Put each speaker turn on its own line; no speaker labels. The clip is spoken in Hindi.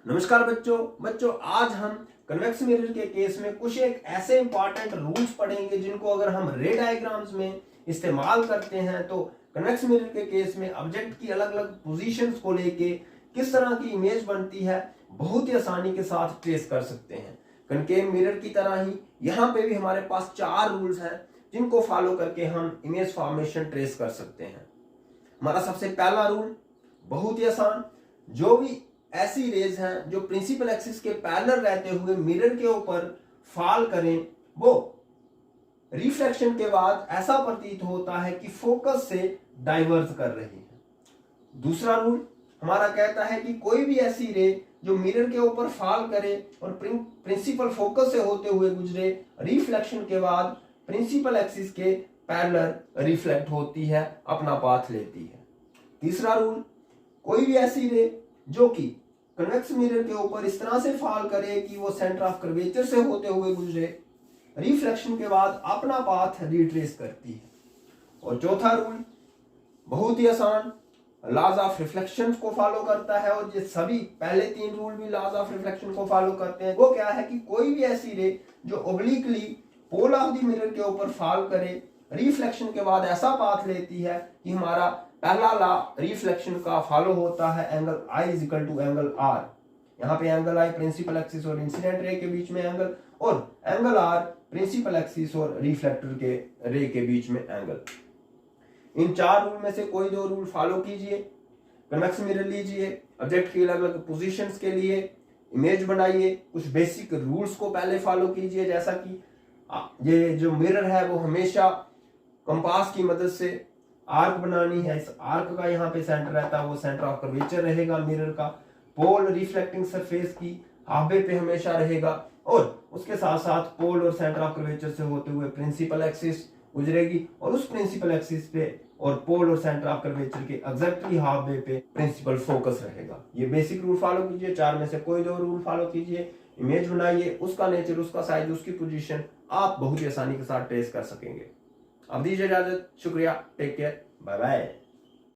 नमस्कार बच्चों आज हम कन्वेक्स मिरर के केस में कुछ एक ऐसे इंपॉर्टेंट रूल्स पढ़ेंगे जिनको अगर हम रे डायग्राम्स में इस्तेमाल करते हैं तो कन्वेक्स मिरर के केस में ऑब्जेक्ट की अलग अलग पोजीशंस को लेके किस तरह की इमेज बनती है बहुत ही आसानी के साथ ट्रेस कर सकते हैं। कनकेव मिरर की तरह ही यहाँ पे भी हमारे पास 4 रूल्स हैं जिनको फॉलो करके हम इमेज फॉर्मेशन ट्रेस कर सकते हैं। हमारा सबसे पहला रूल बहुत ही आसान, जो भी ऐसी रेज हैं जो प्रिंसिपल एक्सिस के पैरेलल रहते हुए मिरर के ऊपर फॉल करें वो रिफ्लेक्शन के बाद ऐसा प्रतीत होता है कि फोकस से डाइवर्ज कर रही है। दूसरा रूल हमारा कहता है कि कोई भी ऐसी रे जो मिरर के ऊपर फॉल करे और प्रिंसिपल फोकस से होते हुए गुजरे रिफ्लेक्शन के बाद प्रिंसिपल एक्सिस के पैरेलल रिफ्लेक्ट होती है, अपना पाथ लेती है। तीसरा रूल, कोई भी ऐसी रे जो कि कन्वेक्स मिरर के ऊपर इस तरह से फॉल करे कि वो सेंटर ऑफ कर्वेचर से होते हुए गुजरे रिफ्लेक्शन के बाद अपना पाथ रिट्रेस करती है। और चौथा रूल बहुत ही आसान, लॉज ऑफ रिफ्लेक्शन को फॉलो करता है और ये सभी पहले 3 रूल भी लॉज ऑफ रिफ्लेक्शन को फॉलो करते हैं। वो क्या है कि कोई भी ऐसी रे जो obliquely pole of the mirror के ऊपर फॉल करे रिफ्लेक्शन के बाद ऐसा पाथ लेती है कि हमारा पहला लॉ रिफ्लेक्शन का फॉलो होता है angle I is equal to angle R। यहाँ पे एंगल I प्रिंसिपल एक्सिस और इंसिडेंट रे के बीच में एंगल और एंगल R प्रिंसिपल एक्सिस और रिफ्लेक्टर के रे के बीच में एंगल। इन 4 रूल में से कोई 2 रूल फॉलो कीजिए, कन्वेक्स मिरर लीजिए, ऑब्जेक्ट की अलग अलग पोजीशंस के लिए इमेज बनाइए, कुछ बेसिक रूल्स को पहले फॉलो कीजिए, जैसा कि ये जो मिरर है वो हमेशा कंपास की मदद से आर्क बनानी है। इस आर्क का यहाँ पे सेंटर रहता है, वो सेंटर ऑफ कर्वेचर रहेगा मिरर का। पोल रिफ्लेक्टिंग सरफेस की हाफवे पे हमेशा रहेगा और उसके साथ साथ पोल और सेंटर ऑफ कर्वेचर से होते हुए प्रिंसिपल एक्सिस गुजरेगी और उस प्रिंसिपल एक्सिस पे और पोल और सेंटर ऑफ कर्वेचर के एग्जैक्टली हाफवे पे प्रिंसिपल फोकस रहेगा। ये बेसिक रूल फॉलो कीजिए, 4 में से कोई 2 रूल फॉलो कीजिए, इमेज बनाइए, उसका नेचर, उसका साइज, उसकी पोजीशन आप बहुत ही आसानी के साथ ट्रेस कर सकेंगे। अब दीजिए इजाजत, शुक्रिया, टेक केयर, बाय बाय।